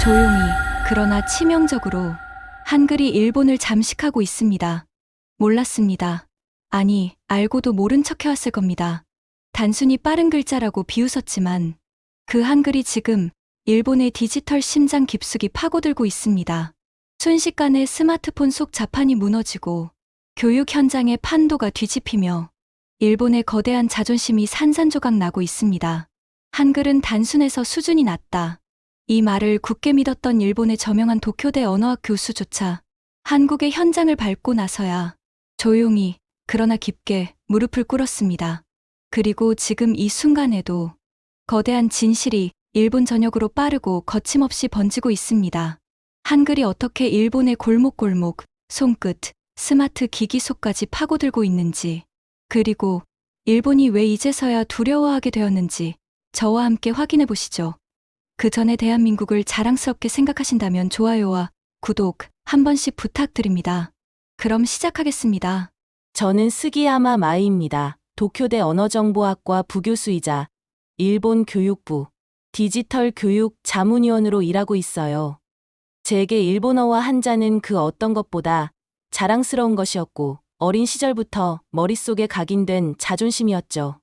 조용히, 그러나 치명적으로 한글이 일본을 잠식하고 있습니다. 몰랐습니다. 아니, 알고도 모른 척 해왔을 겁니다. 단순히 빠른 글자라고 비웃었지만 그 한글이 지금 일본의 디지털 심장 깊숙이 파고들고 있습니다. 순식간에 스마트폰 속 자판이 무너지고 교육 현장의 판도가 뒤집히며 일본의 거대한 자존심이 산산조각 나고 있습니다. 한글은 단순해서 수준이 낮다. 이 말을 굳게 믿었던 일본의 저명한 도쿄대 언어학 교수조차 한국의 현장을 밟고 나서야 조용히, 그러나 깊게 무릎을 꿇었습니다. 그리고 지금 이 순간에도 거대한 진실이 일본 전역으로 빠르고 거침없이 번지고 있습니다. 한글이 어떻게 일본의 골목골목, 손끝, 스마트 기기 속까지 파고들고 있는지, 그리고 일본이 왜 이제서야 두려워하게 되었는지 저와 함께 확인해 보시죠. 그 전에 대한민국을 자랑스럽게 생각하신다면 좋아요와 구독 한 번씩 부탁드립니다. 그럼 시작하겠습니다. 저는 스기야마 마이입니다. 도쿄대 언어정보학과 부교수이자 일본 교육부 디지털 교육 자문위원으로 일하고 있어요. 제게 일본어와 한자는 그 어떤 것보다 자랑스러운 것이었고 어린 시절부터 머릿속에 각인된 자존심이었죠.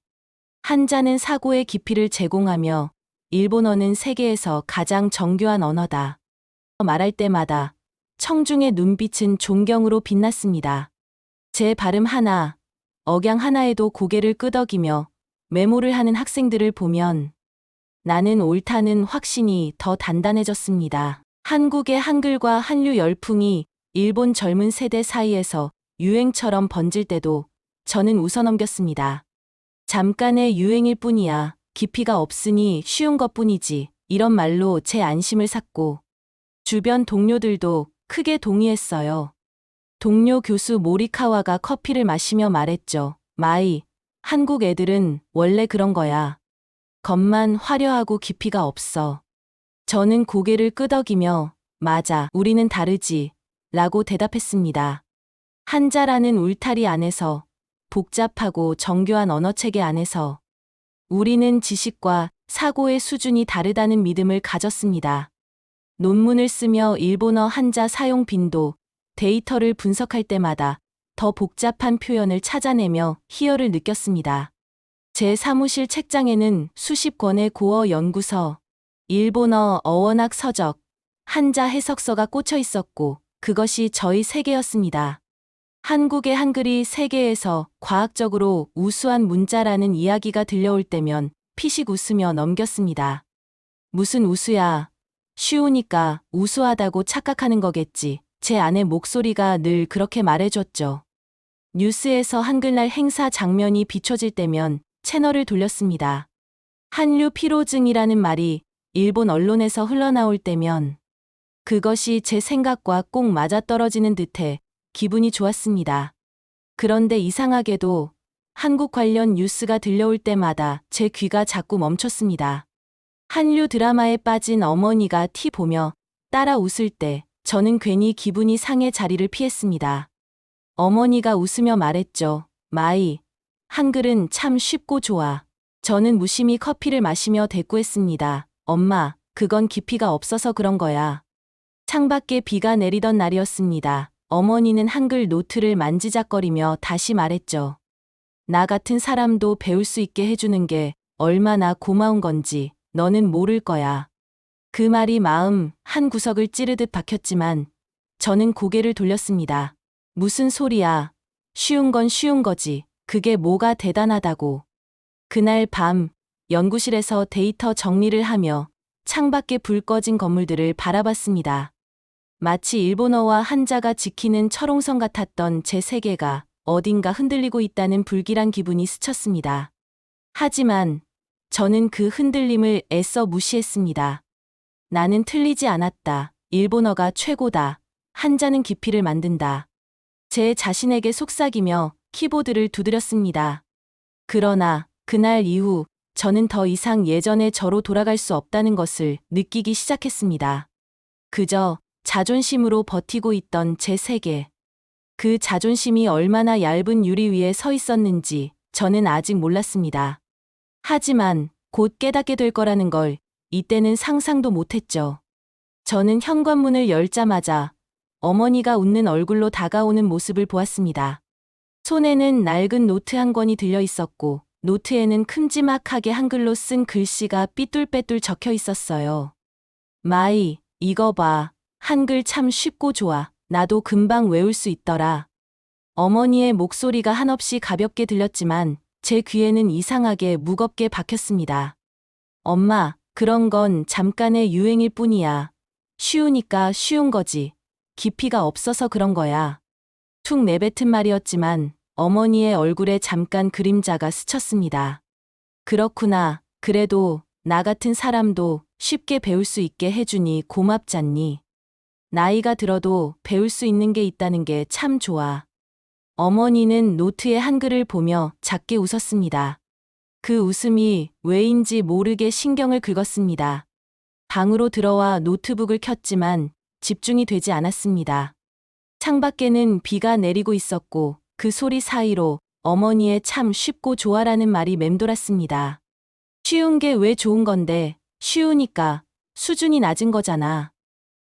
한자는 사고의 깊이를 제공하며 일본어는 세계에서 가장 정교한 언어다. 말할 때마다 청중의 눈빛은 존경으로 빛났습니다. 제 발음 하나, 억양 하나에도 고개를 끄덕이며 메모를 하는 학생들을 보면 나는 옳다는 확신이 더 단단해졌습니다. 한국의 한글과 한류 열풍이 일본 젊은 세대 사이에서 유행처럼 번질 때도 저는 웃어넘겼습니다. 잠깐의 유행일 뿐이야. 깊이가 없으니 쉬운 것뿐이지. 이런 말로 제 안심을 샀고 주변 동료들도 크게 동의했어요. 동료 교수 모리카와가 커피를 마시며 말했죠. 마이, 한국 애들은 원래 그런 거야. 겉만 화려하고 깊이가 없어. 저는 고개를 끄덕이며 맞아, 우리는 다르지 라고 대답했습니다. 한자라는 울타리 안에서, 복잡하고 정교한 언어체계 안에서 우리는 지식과 사고의 수준이 다르다는 믿음을 가졌습니다. 논문을 쓰며 일본어 한자 사용 빈도, 데이터를 분석할 때마다 더 복잡한 표현을 찾아내며 희열을 느꼈습니다. 제 사무실 책장에는 수십 권의 고어 연구서, 일본어 어원학 서적, 한자 해석서가 꽂혀 있었고 그것이 저희 세계였습니다. 한국의 한글이 세계에서 과학적으로 우수한 문자라는 이야기가 들려올 때면 피식 웃으며 넘겼습니다. 무슨 우수야. 쉬우니까 우수하다고 착각하는 거겠지. 제 안의 목소리가 늘 그렇게 말해줬죠. 뉴스에서 한글날 행사 장면이 비춰질 때면 채널을 돌렸습니다. 한류 피로증이라는 말이 일본 언론에서 흘러나올 때면 그것이 제 생각과 꼭 맞아떨어지는 듯해 기분이 좋았습니다. 그런데 이상하게도 한국 관련 뉴스가 들려올 때마다 제 귀가 자꾸 멈췄습니다. 한류 드라마에 빠진 어머니가 티 보며 따라 웃을 때 저는 괜히 기분이 상해 자리를 피했습니다. 어머니가 웃으며 말했죠. 마이, 한글은 참 쉽고 좋아. 저는 무심히 커피를 마시며 대꾸했습니다. 엄마, 그건 깊이가 없어서 그런 거야. 창밖에 비가 내리던 날이었습니다. 어머니는 한글 노트를 만지작거리며 다시 말했죠. 나 같은 사람도 배울 수 있게 해주는 게 얼마나 고마운 건지 너는 모를 거야. 그 말이 마음 한 구석을 찌르듯 박혔지만 저는 고개를 돌렸습니다. 무슨 소리야. 쉬운 건 쉬운 거지. 그게 뭐가 대단하다고. 그날 밤 연구실에서 데이터 정리를 하며 창밖에 불 꺼진 건물들을 바라봤습니다. 마치 일본어와 한자가 지키는 철옹성 같았던 제 세계가 어딘가 흔들리고 있다는 불길한 기분이 스쳤습니다. 하지만 저는 그 흔들림을 애써 무시했습니다. 나는 틀리지 않았다. 일본어가 최고다. 한자는 깊이를 만든다. 제 자신에게 속삭이며 키보드를 두드렸습니다. 그러나 그날 이후 저는 더 이상 예전의 저로 돌아갈 수 없다는 것을 느끼기 시작했습니다. 그저 자존심으로 버티고 있던 제 세계. 그 자존심이 얼마나 얇은 유리 위에 서 있었는지 저는 아직 몰랐습니다. 하지만 곧 깨닫게 될 거라는 걸 이때는 상상도 못했죠. 저는 현관문을 열자마자 어머니가 웃는 얼굴로 다가오는 모습을 보았습니다. 손에는 낡은 노트 한 권이 들려 있었고 노트에는 큼지막하게 한글로 쓴 글씨가 삐뚤빼뚤 적혀 있었어요. 마이, 이거 봐. 한글 참 쉽고 좋아. 나도 금방 외울 수 있더라. 어머니의 목소리가 한없이 가볍게 들렸지만 제 귀에는 이상하게 무겁게 박혔습니다. 엄마, 그런 건 잠깐의 유행일 뿐이야. 쉬우니까 쉬운 거지. 깊이가 없어서 그런 거야. 툭 내뱉은 말이었지만 어머니의 얼굴에 잠깐 그림자가 스쳤습니다. 그렇구나. 그래도 나 같은 사람도 쉽게 배울 수 있게 해주니 고맙잖니. 나이가 들어도 배울 수 있는 게 있다는 게 참 좋아. 어머니는 노트의 한글을 보며 작게 웃었습니다. 그 웃음이 왜인지 모르게 신경을 긁었습니다. 방으로 들어와 노트북을 켰지만 집중이 되지 않았습니다. 창밖에는 비가 내리고 있었고 그 소리 사이로 어머니의 참 쉽고 좋아라는 말이 맴돌았습니다. 쉬운 게 왜 좋은 건데, 쉬우니까 수준이 낮은 거잖아.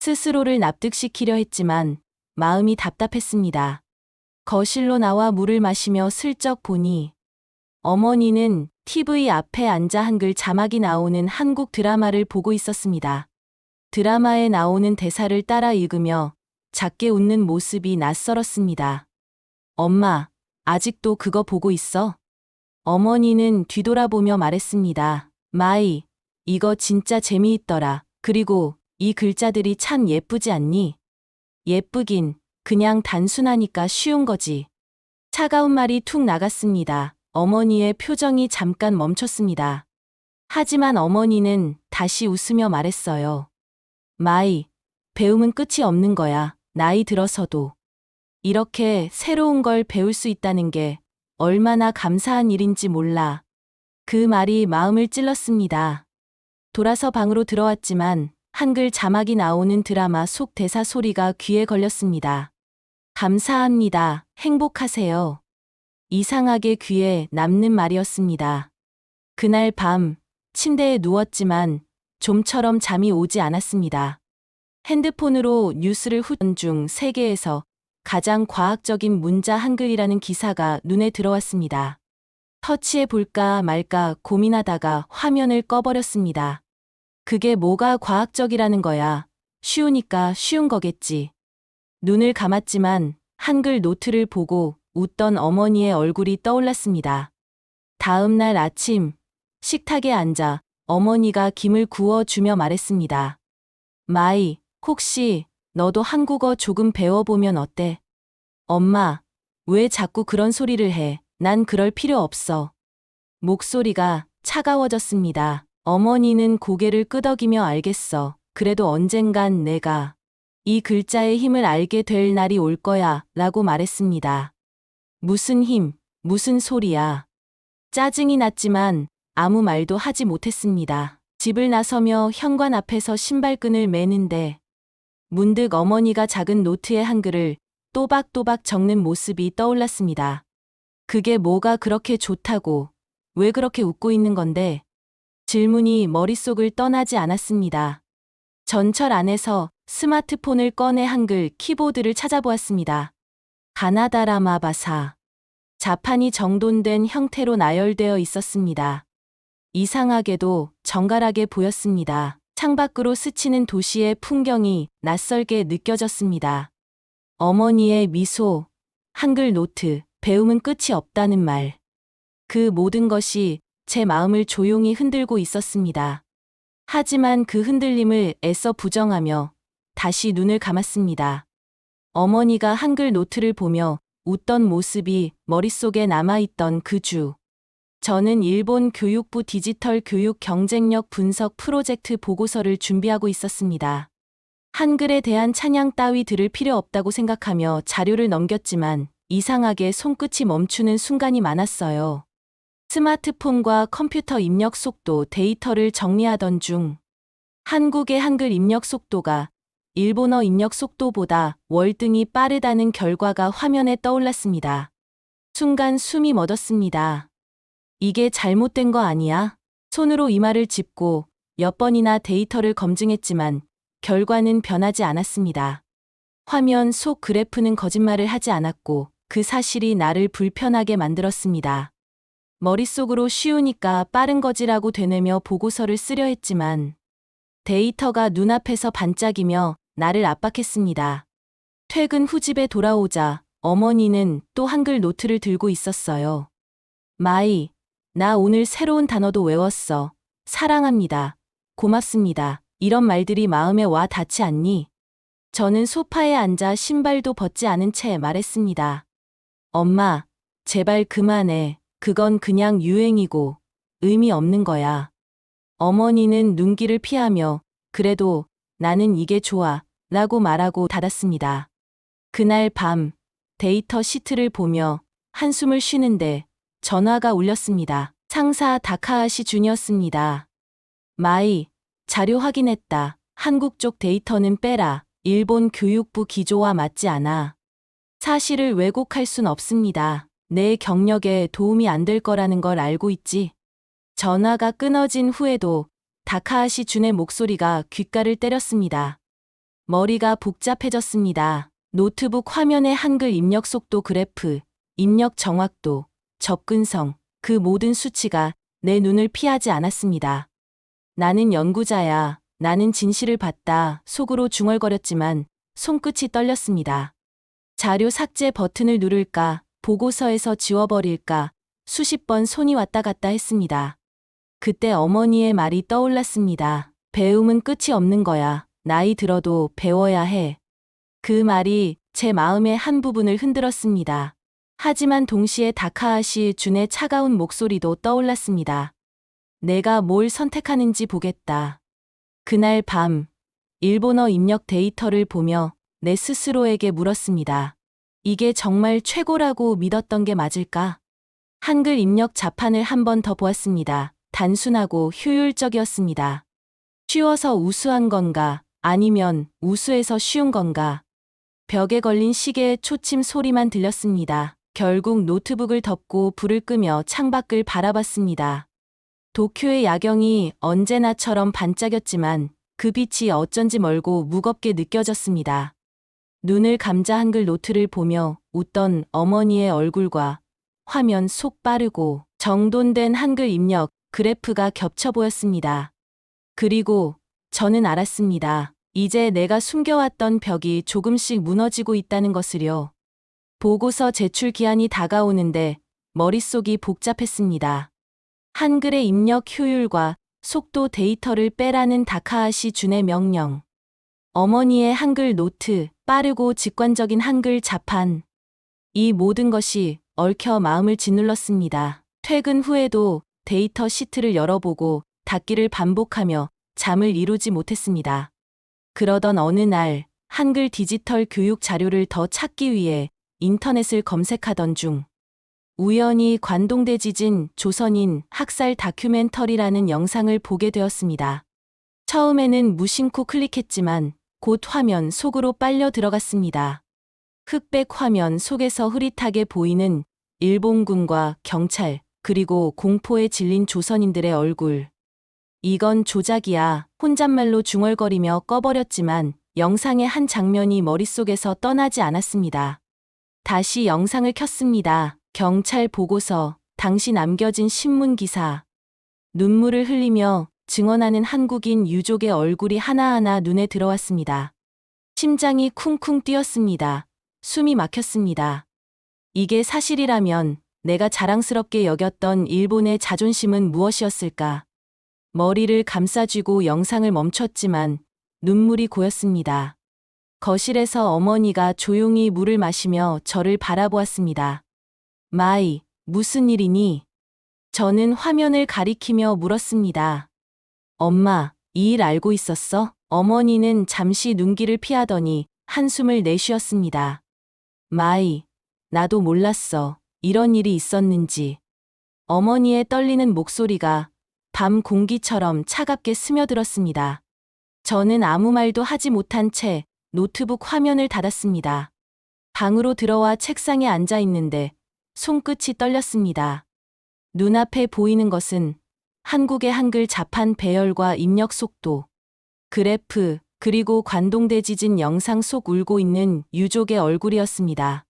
스스로를 납득시키려 했지만 마음이 답답했습니다. 거실로 나와 물을 마시며 슬쩍 보니 어머니는 TV 앞에 앉아 한글 자막이 나오는 한국 드라마를 보고 있었습니다. 드라마에 나오는 대사를 따라 읽으며 작게 웃는 모습이 낯설었습니다. 엄마, 아직도 그거 보고 있어? 어머니는 뒤돌아보며 말했습니다. 마이, 이거 진짜 재미있더라. 그리고 이 글자들이 참 예쁘지 않니? 예쁘긴, 그냥 단순하니까 쉬운 거지. 차가운 말이 툭 나갔습니다. 어머니의 표정이 잠깐 멈췄습니다. 하지만 어머니는 다시 웃으며 말했어요. 마이, 배움은 끝이 없는 거야. 나이 들어서도. 이렇게 새로운 걸 배울 수 있다는 게 얼마나 감사한 일인지 몰라. 그 말이 마음을 찔렀습니다. 돌아서 방으로 들어왔지만 한글 자막이 나오는 드라마 속 대사 소리가 귀에 걸렸습니다. 감사합니다. 행복하세요. 이상하게 귀에 남는 말이었습니다. 그날 밤 침대에 누웠지만 좀처럼 잠이 오지 않았습니다. 핸드폰으로 뉴스를 후던 중 세계에서 가장 과학적인 문자 한글이라는 기사가 눈에 들어왔습니다. 터치해 볼까 말까 고민하다가 화면을 꺼버렸습니다. 그게 뭐가 과학적이라는 거야. 쉬우니까 쉬운 거겠지. 눈을 감았지만 한글 노트를 보고 웃던 어머니의 얼굴이 떠올랐습니다. 다음 날 아침 식탁에 앉아 어머니가 김을 구워주며 말했습니다. 마이, 혹시 너도 한국어 조금 배워보면 어때? 엄마, 왜 자꾸 그런 소리를 해? 난 그럴 필요 없어. 목소리가 차가워졌습니다. 어머니는 고개를 끄덕이며 알겠어. 그래도 언젠간 내가 이 글자의 힘을 알게 될 날이 올 거야 라고 말했습니다. 무슨 힘, 무슨 소리야. 짜증이 났지만 아무 말도 하지 못했습니다. 집을 나서며 현관 앞에서 신발끈을 매는데 문득 어머니가 작은 노트에 한글을 또박또박 적는 모습이 떠올랐습니다. 그게 뭐가 그렇게 좋다고, 왜 그렇게 웃고 있는 건데? 질문이 머릿속을 떠나지 않았습니다. 전철 안에서 스마트폰을 꺼내 한글 키보드를 찾아보았습니다. 가나다라마바사. 자판이 정돈된 형태로 나열되어 있었습니다. 이상하게도 정갈하게 보였습니다. 창밖으로 스치는 도시의 풍경이 낯설게 느껴졌습니다. 어머니의 미소, 한글 노트, 배움은 끝이 없다는 말. 그 모든 것이 제 마음을 조용히 흔들고 있었습니다. 하지만 그 흔들림을 애써 부정하며 다시 눈을 감았습니다. 어머니가 한글 노트를 보며 웃던 모습이 머릿속에 남아있던 그 주. 저는 일본 교육부 디지털 교육 경쟁력 분석 프로젝트 보고서를 준비하고 있었습니다. 한글에 대한 찬양 따위 들을 필요 없다고 생각하며 자료를 넘겼지만 이상하게 손끝이 멈추는 순간이 많았어요. 스마트폰과 컴퓨터 입력 속도 데이터를 정리하던 중 한국의 한글 입력 속도가 일본어 입력 속도보다 월등히 빠르다는 결과가 화면에 떠올랐습니다. 순간 숨이 멎었습니다. 이게 잘못된 거 아니야? 손으로 이마를 짚고 몇 번이나 데이터를 검증했지만 결과는 변하지 않았습니다. 화면 속 그래프는 거짓말을 하지 않았고 그 사실이 나를 불편하게 만들었습니다. 머릿속으로 쉬우니까 빠른 거지라고 되뇌며 보고서를 쓰려 했지만 데이터가 눈앞에서 반짝이며 나를 압박했습니다. 퇴근 후 집에 돌아오자 어머니는 또 한글 노트를 들고 있었어요. 마이, 나 오늘 새로운 단어도 외웠어. 사랑합니다. 고맙습니다. 이런 말들이 마음에 와 닿지 않니? 저는 소파에 앉아 신발도 벗지 않은 채 말했습니다. 엄마, 제발 그만해. 그건 그냥 유행이고 의미 없는 거야. 어머니는 눈길을 피하며 그래도 나는 이게 좋아 라고 말하고 닫았습니다. 그날 밤 데이터 시트를 보며 한숨을 쉬는데 전화가 울렸습니다. 상사 다카하시 준이었습니다. 마이, 자료 확인했다. 한국 쪽 데이터는 빼라. 일본 교육부 기조와 맞지 않아. 사실을 왜곡할 순 없습니다. 내 경력에 도움이 안 될 거라는 걸 알고 있지. 전화가 끊어진 후에도 다카하시 준의 목소리가 귓가를 때렸습니다. 머리가 복잡해졌습니다. 노트북 화면의 한글 입력 속도 그래프, 입력 정확도, 접근성, 그 모든 수치가 내 눈을 피하지 않았습니다. 나는 연구자야. 나는 진실을 봤다. 속으로 중얼거렸지만 손끝이 떨렸습니다. 자료 삭제 버튼을 누를까, 보고서에서 지워버릴까, 수십 번 손이 왔다 갔다 했습니다. 그때 어머니의 말이 떠올랐습니다. 배움은 끝이 없는 거야. 나이 들어도 배워야 해. 그 말이 제 마음의 한 부분을 흔들었습니다. 하지만 동시에 다카하시 준의 차가운 목소리도 떠올랐습니다. 내가 뭘 선택하는지 보겠다. 그날 밤, 일본어 입력 데이터를 보며 내 스스로에게 물었습니다. 이게 정말 최고라고 믿었던 게 맞을까? 한글 입력 자판을 한 번 더 보았습니다. 단순하고 효율적이었습니다. 쉬워서 우수한 건가, 아니면 우수해서 쉬운 건가? 벽에 걸린 시계의 초침 소리만 들렸습니다. 결국 노트북을 덮고 불을 끄며 창밖을 바라봤습니다. 도쿄의 야경이 언제나처럼 반짝였지만 그 빛이 어쩐지 멀고 무겁게 느껴졌습니다. 눈을 감자 한글 노트를 보며 웃던 어머니의 얼굴과 화면 속 빠르고 정돈된 한글 입력 그래프가 겹쳐 보였습니다. 그리고 저는 알았습니다. 이제 내가 숨겨왔던 벽이 조금씩 무너지고 있다는 것을요. 보고서 제출 기한이 다가오는데 머릿속이 복잡했습니다. 한글의 입력 효율과 속도 데이터를 빼라는 다카하시 준의 명령. 어머니의 한글 노트, 빠르고 직관적인 한글 자판. 이 모든 것이 얽혀 마음을 짓눌렀습니다. 퇴근 후에도 데이터 시트를 열어보고 닫기를 반복하며 잠을 이루지 못했습니다. 그러던 어느 날 한글 디지털 교육 자료를 더 찾기 위해 인터넷을 검색하던 중 우연히 관동대 지진 조선인 학살 다큐멘터리라는 영상을 보게 되었습니다. 처음에는 무심코 클릭했지만 곧 화면 속으로 빨려 들어갔습니다. 흑백 화면 속에서 흐릿하게 보이는 일본군과 경찰, 그리고 공포에 질린 조선인들의 얼굴. 이건 조작이야. 혼잣말로 중얼거리며 꺼버렸지만 영상의 한 장면이 머릿속에서 떠나지 않았습니다. 다시 영상을 켰습니다. 경찰 보고서, 당시 남겨진 신문 기사. 눈물을 흘리며 증언하는 한국인 유족의 얼굴이 하나하나 눈에 들어왔습니다. 심장이 쿵쿵 뛰었습니다. 숨이 막혔습니다. 이게 사실이라면 내가 자랑스럽게 여겼던 일본의 자존심은 무엇이었을까? 머리를 감싸쥐고 영상을 멈췄지만 눈물이 고였습니다. 거실에서 어머니가 조용히 물을 마시며 저를 바라보았습니다. 마이, 무슨 일이니? 저는 화면을 가리키며 물었습니다. 엄마, 이 일 알고 있었어? 어머니는 잠시 눈길을 피하더니 한숨을 내쉬었습니다. 마이, 나도 몰랐어. 이런 일이 있었는지. 어머니의 떨리는 목소리가 밤 공기처럼 차갑게 스며들었습니다. 저는 아무 말도 하지 못한 채 노트북 화면을 닫았습니다. 방으로 들어와 책상에 앉아 있는데 손끝이 떨렸습니다. 눈앞에 보이는 것은 한국의 한글 자판 배열과 입력 속도, 그래프, 그리고 관동대 지진 영상 속 울고 있는 유족의 얼굴이었습니다.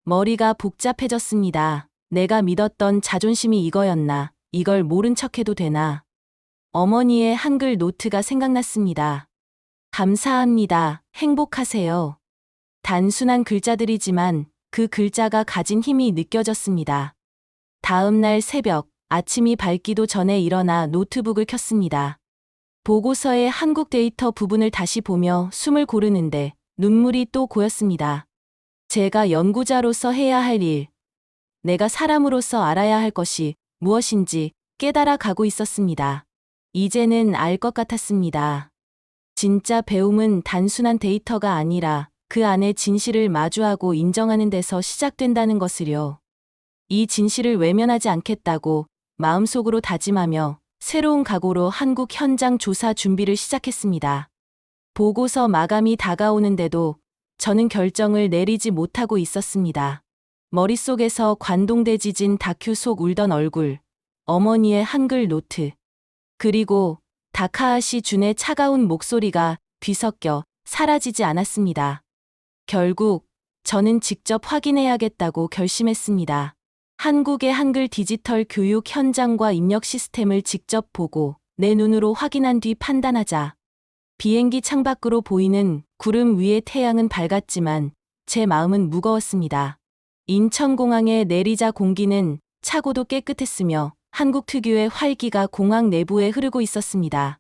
머리가 복잡해졌습니다. 내가 믿었던 자존심이 이거였나? 이걸 모른 척해도 되나? 어머니의 한글 노트가 생각났습니다. 감사합니다. 행복하세요. 단순한 글자들이지만 그 글자가 가진 힘이 느껴졌습니다. 다음 날 새벽, 아침이 밝기도 전에 일어나 노트북을 켰습니다. 보고서의 한국 데이터 부분을 다시 보며 숨을 고르는데 눈물이 또 고였습니다. 제가 연구자로서 해야 할 일, 내가 사람으로서 알아야 할 것이 무엇인지 깨달아 가고 있었습니다. 이제는 알 것 같았습니다. 진짜 배움은 단순한 데이터가 아니라 그 안에 진실을 마주하고 인정하는 데서 시작된다는 것을요. 이 진실을 외면하지 않겠다고 마음속으로 다짐하며 새로운 각오로 한국 현장 조사 준비를 시작했습니다. 보고서 마감이 다가오는데도 저는 결정을 내리지 못하고 있었습니다. 머릿속에서 관동대 지진 다큐 속 울던 얼굴, 어머니의 한글 노트, 그리고 다카하시 준의 차가운 목소리가 뒤섞여 사라지지 않았습니다. 결국 저는 직접 확인해야겠다고 결심했습니다. 한국의 한글 디지털 교육 현장과 입력 시스템을 직접 보고 내 눈으로 확인한 뒤 판단하자. 비행기 창밖으로 보이는 구름 위의 태양은 밝았지만 제 마음은 무거웠습니다. 인천공항에 내리자 공기는 차고도 깨끗했으며 한국 특유의 활기가 공항 내부에 흐르고 있었습니다.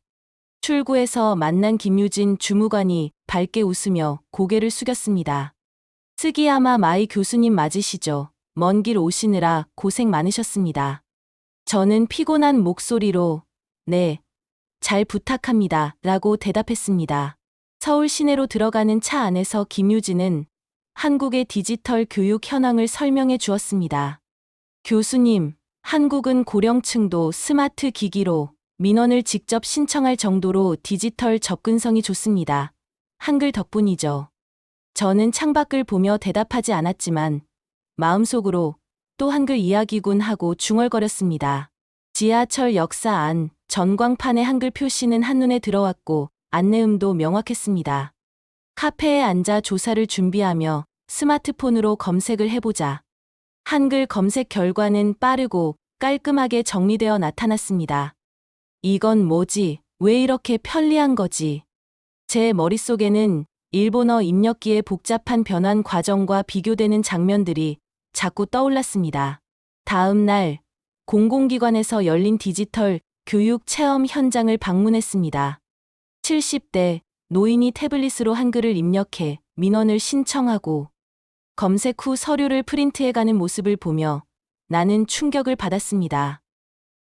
출구에서 만난 김유진 주무관이 밝게 웃으며 고개를 숙였습니다. 스기야마 마이 교수님 맞으시죠? 먼 길 오시느라 고생 많으셨습니다. 저는 피곤한 목소리로 네, 잘 부탁합니다 라고 대답했습니다. 서울 시내로 들어가는 차 안에서 김유진은 한국의 디지털 교육 현황을 설명해 주었습니다. 교수님, 한국은 고령층도 스마트 기기로 민원을 직접 신청할 정도로 디지털 접근성이 좋습니다. 한글 덕분이죠. 저는 창밖을 보며 대답하지 않았지만 마음속으로 또 한글 이야기군 하고 중얼거렸습니다. 지하철 역사 안 전광판의 한글 표시는 한눈에 들어왔고 안내음도 명확했습니다. 카페에 앉아 조사를 준비하며 스마트폰으로 검색을 해보자. 한글 검색 결과는 빠르고 깔끔하게 정리되어 나타났습니다. 이건 뭐지? 왜 이렇게 편리한 거지? 제 머릿속에는 일본어 입력기의 복잡한 변환 과정과 비교되는 장면들이 자꾸 떠올랐습니다. 다음 날, 공공기관에서 열린 디지털 교육 체험 현장을 방문했습니다. 70대 노인이 태블릿으로 한글을 입력해 민원을 신청하고 검색 후 서류를 프린트해가는 모습을 보며 나는 충격을 받았습니다.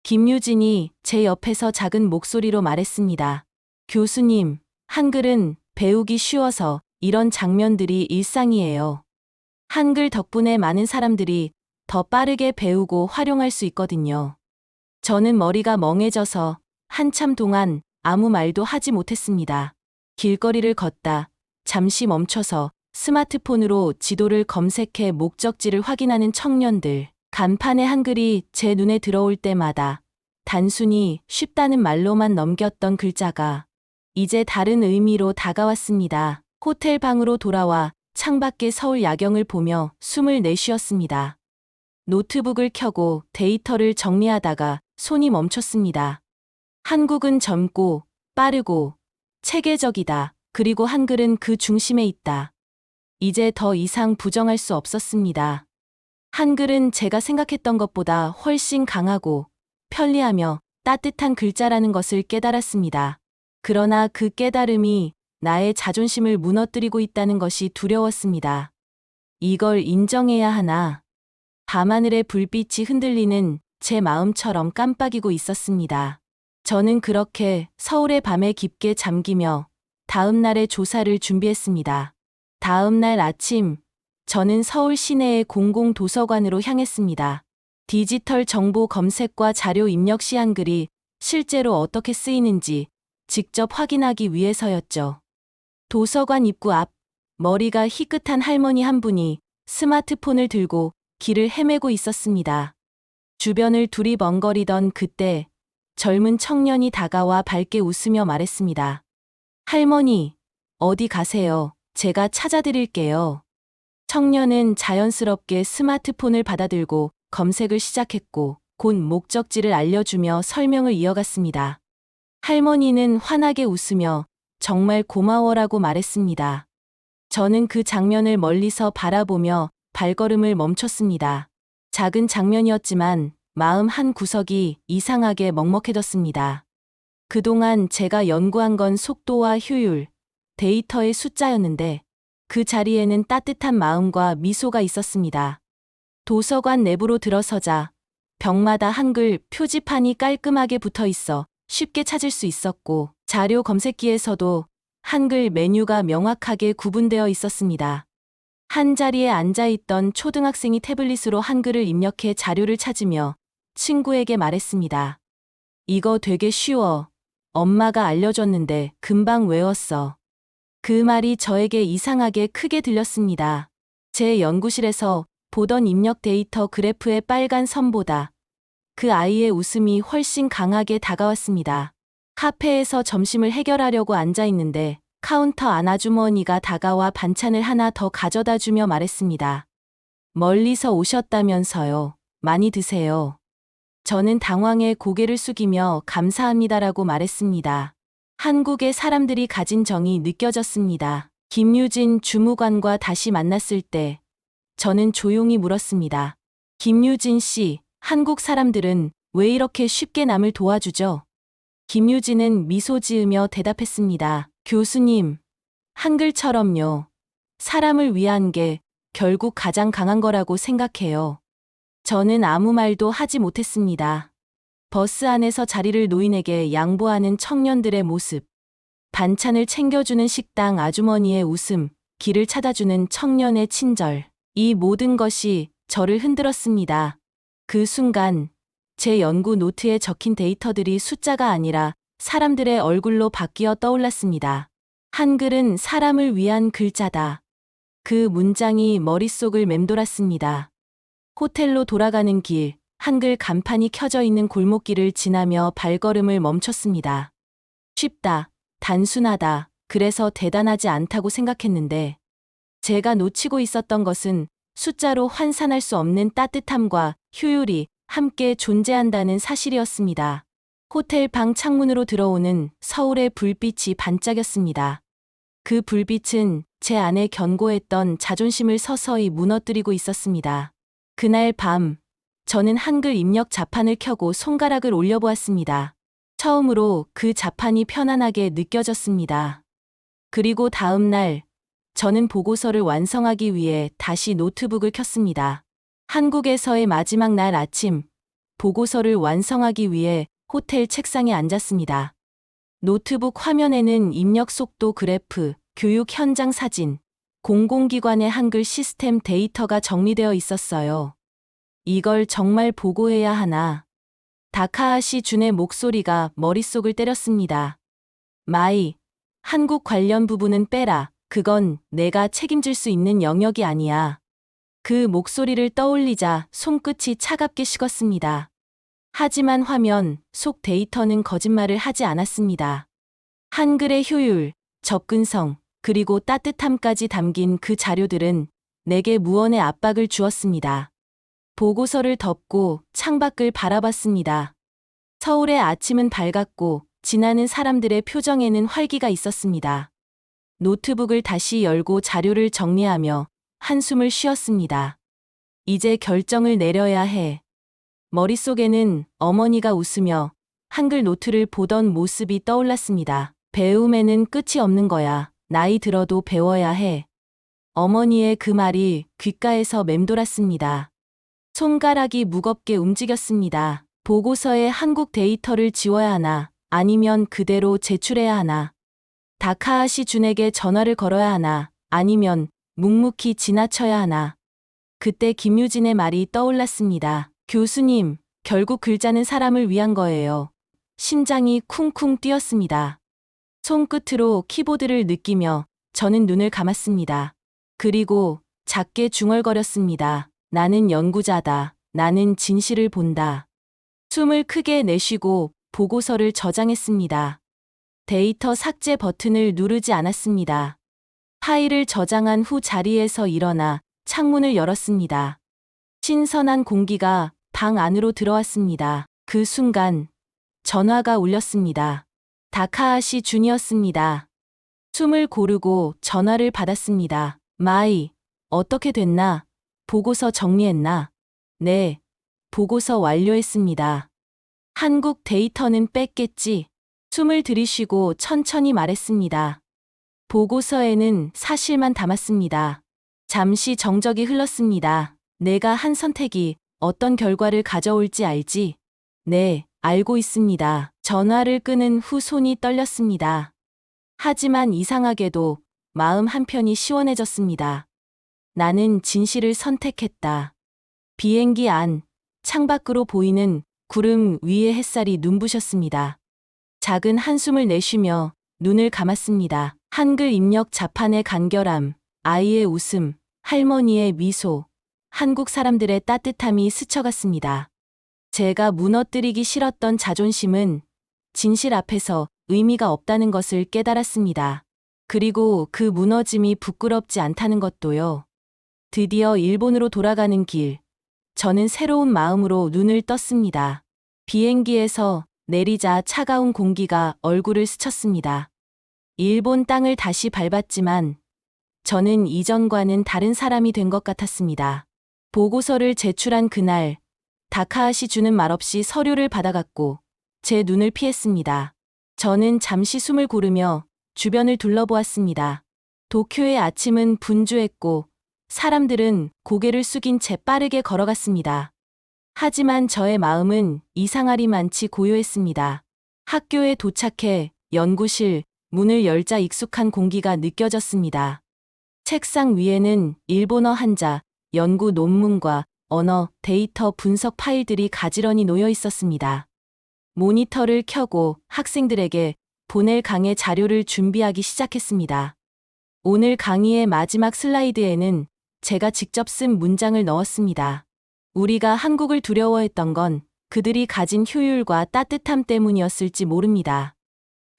김유진이 제 옆에서 작은 목소리로 말했습니다. 교수님, 한글은 배우기 쉬워서 이런 장면들이 일상이에요. 한글 덕분에 많은 사람들이 더 빠르게 배우고 활용할 수 있거든요. 저는 머리가 멍해져서 한참 동안 아무 말도 하지 못했습니다. 길거리를 걷다 잠시 멈춰서 스마트폰으로 지도를 검색해 목적지를 확인하는 청년들, 간판에 한글이 제 눈에 들어올 때마다 단순히 쉽다는 말로만 넘겼던 글자가 이제 다른 의미로 다가왔습니다. 호텔 방으로 돌아와 창밖의 서울 야경을 보며 숨을 내쉬었습니다. 노트북을 켜고 데이터를 정리하다가 손이 멈췄습니다. 한국은 젊고 빠르고 체계적이다. 그리고 한글은 그 중심에 있다. 이제 더 이상 부정할 수 없었습니다. 한글은 제가 생각했던 것보다 훨씬 강하고 편리하며 따뜻한 글자라는 것을 깨달았습니다. 그러나 그 깨달음이 나의 자존심을 무너뜨리고 있다는 것이 두려웠습니다. 이걸 인정해야 하나? 밤하늘의 불빛이 흔들리는 제 마음처럼 깜빡이고 있었습니다. 저는 그렇게 서울의 밤에 깊게 잠기며 다음 날의 조사를 준비했습니다. 다음 날 아침, 저는 서울 시내의 공공도서관으로 향했습니다. 디지털 정보 검색과 자료 입력 시 한글이 실제로 어떻게 쓰이는지 직접 확인하기 위해서였죠. 도서관 입구 앞, 머리가 희끗한 할머니 한 분이 스마트폰을 들고 길을 헤매고 있었습니다. 주변을 두리번거리던 그때 젊은 청년이 다가와 밝게 웃으며 말했습니다. 할머니, 어디 가세요? 제가 찾아드릴게요. 청년은 자연스럽게 스마트폰을 받아들고 검색을 시작했고 곧 목적지를 알려주며 설명을 이어갔습니다. 할머니는 환하게 웃으며 정말 고마워라고 말했습니다. 저는 그 장면을 멀리서 바라보며 발걸음을 멈췄습니다. 작은 장면이었지만 마음 한 구석이 이상하게 먹먹해졌습니다. 그동안 제가 연구한 건 속도와 효율, 데이터의 숫자였는데 그 자리에는 따뜻한 마음과 미소가 있었습니다. 도서관 내부로 들어서자 벽마다 한글 표지판이 깔끔하게 붙어 있어 쉽게 찾을 수 있었고 자료 검색기에서도 한글 메뉴가 명확하게 구분되어 있었습니다. 한 자리에 앉아있던 초등학생이 태블릿으로 한글을 입력해 자료를 찾으며 친구에게 말했습니다. 이거 되게 쉬워. 엄마가 알려줬는데 금방 외웠어. 그 말이 저에게 이상하게 크게 들렸습니다. 제 연구실에서 보던 입력 데이터 그래프의 빨간 선보다 그 아이의 웃음이 훨씬 강하게 다가왔습니다. 카페에서 점심을 해결하려고 앉아있는데 카운터 안 아주머니가 다가와 반찬을 하나 더 가져다 주며 말했습니다. 멀리서 오셨다면서요. 많이 드세요. 저는 당황해 고개를 숙이며 감사합니다라고 말했습니다. 한국의 사람들이 가진 정이 느껴졌습니다. 김유진 주무관과 다시 만났을 때 저는 조용히 물었습니다. 김유진 씨, 한국 사람들은 왜 이렇게 쉽게 남을 도와주죠? 김유진은 미소 지으며 대답했습니다. 교수님, 한글처럼요. 사람을 위한 게 결국 가장 강한 거라고 생각해요. 저는 아무 말도 하지 못했습니다. 버스 안에서 자리를 노인에게 양보하는 청년들의 모습, 반찬을 챙겨주는 식당 아주머니의 웃음, 길을 찾아주는 청년의 친절, 이 모든 것이 저를 흔들었습니다. 그 순간 제 연구 노트에 적힌 데이터들이 숫자가 아니라 사람들의 얼굴로 바뀌어 떠올랐습니다. 한글은 사람을 위한 글자다. 그 문장이 머릿속을 맴돌았습니다. 호텔로 돌아가는 길, 한글 간판이 켜져 있는 골목길을 지나며 발걸음을 멈췄습니다. 쉽다, 단순하다, 그래서 대단하지 않다고 생각했는데 제가 놓치고 있었던 것은 숫자로 환산할 수 없는 따뜻함과 효율이 함께 존재한다는 사실이었습니다. 호텔 방 창문으로 들어오는 서울의 불빛이 반짝였습니다. 그 불빛은 제 안에 견고했던 자존심을 서서히 무너뜨리고 있었습니다. 그날 밤, 저는 한글 입력 자판을 켜고 손가락을 올려보았습니다. 처음으로 그 자판이 편안하게 느껴졌습니다. 그리고 다음 날, 저는 보고서를 완성하기 위해 다시 노트북을 켰습니다. 한국에서의 마지막 날 아침, 보고서를 완성하기 위해 호텔 책상에 앉았습니다. 노트북 화면에는 입력 속도 그래프, 교육 현장 사진, 공공기관의 한글 시스템 데이터가 정리되어 있었어요. 이걸 정말 보고해야 하나? 다카하시 준의 목소리가 머릿속을 때렸습니다. 마이, 한국 관련 부분은 빼라. 그건 내가 책임질 수 있는 영역이 아니야. 그 목소리를 떠올리자 손끝이 차갑게 식었습니다. 하지만 화면 속 데이터는 거짓말을 하지 않았습니다. 한글의 효율, 접근성, 그리고 따뜻함까지 담긴 그 자료들은 내게 무언의 압박을 주었습니다. 보고서를 덮고 창밖을 바라봤습니다. 서울의 아침은 밝았고 지나는 사람들의 표정에는 활기가 있었습니다. 노트북을 다시 열고 자료를 정리하며 한숨을 쉬었습니다. 이제 결정을 내려야 해. 머릿속에는 어머니가 웃으며 한글 노트를 보던 모습이 떠올랐습니다. 배움에는 끝이 없는 거야. 나이 들어도 배워야 해. 어머니의 그 말이 귓가에서 맴돌았습니다. 손가락이 무겁게 움직였습니다. 보고서에 한국 데이터를 지워야 하나, 아니면 그대로 제출해야 하나. 다카하시 준에게 전화를 걸어야 하나, 아니면 묵묵히 지나쳐야 하나. 그때 김유진의 말이 떠올랐습니다. 교수님, 결국 글자는 사람을 위한 거예요. 심장이 쿵쿵 뛰었습니다. 손끝으로 키보드를 느끼며 저는 눈을 감았습니다. 그리고 작게 중얼거렸습니다. 나는 연구자다. 나는 진실을 본다. 숨을 크게 내쉬고 보고서를 저장했습니다. 데이터 삭제 버튼을 누르지 않았습니다. 파일을 저장한 후 자리에서 일어나 창문을 열었습니다. 신선한 공기가 방 안으로 들어왔습니다. 그 순간 전화가 울렸습니다. 다카하시 준이었습니다. 숨을 고르고 전화를 받았습니다. 마이, 어떻게 됐나? 보고서 정리했나? 네, 보고서 완료했습니다. 한국 데이터는 뺐겠지? 숨을 들이쉬고 천천히 말했습니다. 보고서에는 사실만 담았습니다. 잠시 정적이 흘렀습니다. 내가 한 선택이 어떤 결과를 가져올지 알지? 네, 알고 있습니다. 전화를 끊은 후 손이 떨렸습니다. 하지만 이상하게도 마음 한편이 시원해졌습니다. 나는 진실을 선택했다. 비행기 안, 창밖으로 보이는 구름 위의 햇살이 눈부셨습니다. 작은 한숨을 내쉬며 눈을 감았습니다. 한글 입력 자판의 간결함, 아이의 웃음, 할머니의 미소, 한국 사람들의 따뜻함이 스쳐갔습니다. 제가 무너뜨리기 싫었던 자존심은 진실 앞에서 의미가 없다는 것을 깨달았습니다. 그리고 그 무너짐이 부끄럽지 않다는 것도요. 드디어 일본으로 돌아가는 길, 저는 새로운 마음으로 눈을 떴습니다. 비행기에서 내리자 차가운 공기가 얼굴을 스쳤습니다. 일본 땅을 다시 밟았지만 저는 이전과는 다른 사람이 된 것 같았습니다. 보고서를 제출한 그날, 다카하시 주는 말없이 서류를 받아갔고 제 눈을 피했습니다. 저는 잠시 숨을 고르며 주변을 둘러보았습니다. 도쿄의 아침은 분주했고 사람들은 고개를 숙인 채 빠르게 걸어갔습니다. 하지만 저의 마음은 이상하리만치 고요했습니다. 학교에 도착해 연구실 문을 열자 익숙한 공기가 느껴졌습니다. 책상 위에는 일본어 한자, 연구 논문과 언어, 데이터 분석 파일들이 가지런히 놓여 있었습니다. 모니터를 켜고 학생들에게 보낼 강의 자료를 준비하기 시작했습니다. 오늘 강의의 마지막 슬라이드에는 제가 직접 쓴 문장을 넣었습니다. 우리가 한국을 두려워했던 건 그들이 가진 효율과 따뜻함 때문이었을지 모릅니다.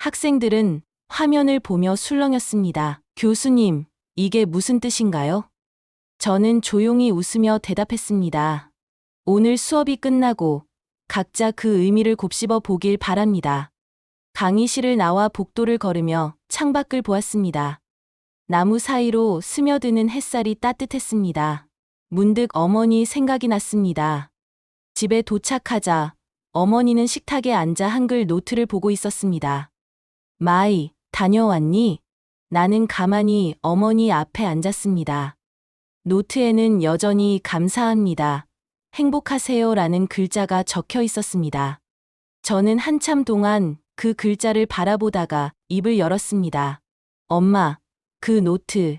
학생들은 화면을 보며 술렁였습니다. 교수님, 이게 무슨 뜻인가요? 저는 조용히 웃으며 대답했습니다. 오늘 수업이 끝나고 각자 그 의미를 곱씹어 보길 바랍니다. 강의실을 나와 복도를 걸으며 창밖을 보았습니다. 나무 사이로 스며드는 햇살이 따뜻했습니다. 문득 어머니 생각이 났습니다. 집에 도착하자 어머니는 식탁에 앉아 한글 노트를 보고 있었습니다. 마이, 다녀왔니? 나는 가만히 어머니 앞에 앉았습니다. 노트에는 여전히 감사합니다. 행복하세요라는 글자가 적혀 있었습니다. 저는 한참 동안 그 글자를 바라보다가 입을 열었습니다. 엄마, 그 노트,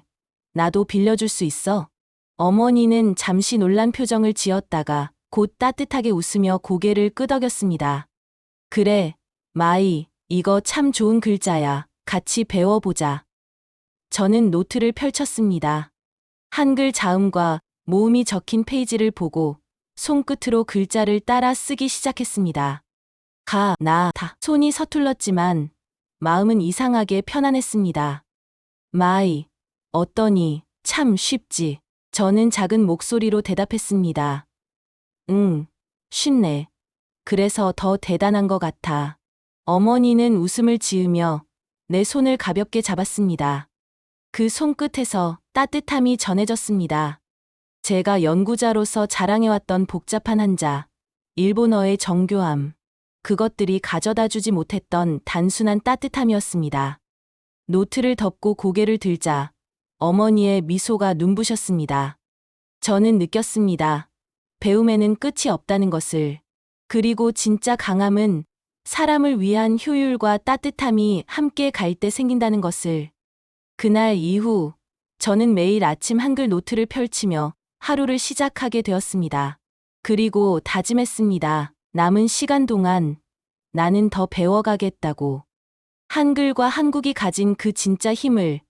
나도 빌려줄 수 있어? 어머니는 잠시 놀란 표정을 지었다가 곧 따뜻하게 웃으며 고개를 끄덕였습니다. 그래, 마이, 이거 참 좋은 글자야. 같이 배워보자. 저는 노트를 펼쳤습니다. 한글 자음과 모음이 적힌 페이지를 보고 손끝으로 글자를 따라 쓰기 시작했습니다. 가, 나, 다. 손이 서툴렀지만 마음은 이상하게 편안했습니다. 마이, 어떠니? 참 쉽지. 저는 작은 목소리로 대답했습니다. 응, 쉽네. 그래서 더 대단한 것 같아. 어머니는 웃음을 지으며 내 손을 가볍게 잡았습니다. 그 손끝에서 따뜻함이 전해졌습니다. 제가 연구자로서 자랑해왔던 복잡한 한자, 일본어의 정교함, 그것들이 가져다 주지 못했던 단순한 따뜻함이었습니다. 노트를 덮고 고개를 들자 어머니의 미소가 눈부셨습니다. 저는 느꼈습니다. 배움에는 끝이 없다는 것을. 그리고 진짜 강함은 사람을 위한 효율과 따뜻함이 함께 갈 때 생긴다는 것을. 그날 이후 저는 매일 아침 한글 노트를 펼치며 하루를 시작하게 되었습니다. 그리고 다짐했습니다. 남은 시간 동안 나는 더 배워가겠다고. 한글과 한국이 가진 그 진짜 힘을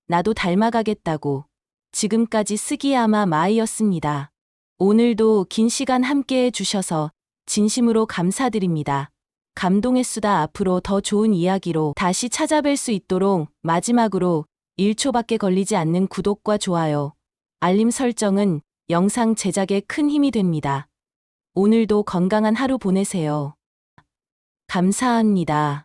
나도 닮아가겠다고. 지금까지 스기야마 마이였습니다. 오늘도 긴 시간 함께해 주셔서 진심으로 감사드립니다. 감동했수다. 앞으로 더 좋은 이야기로 다시 찾아뵐 수 있도록 마지막으로 1초밖에 걸리지 않는 구독과 좋아요, 알림 설정은 영상 제작에 큰 힘이 됩니다. 오늘도 건강한 하루 보내세요. 감사합니다.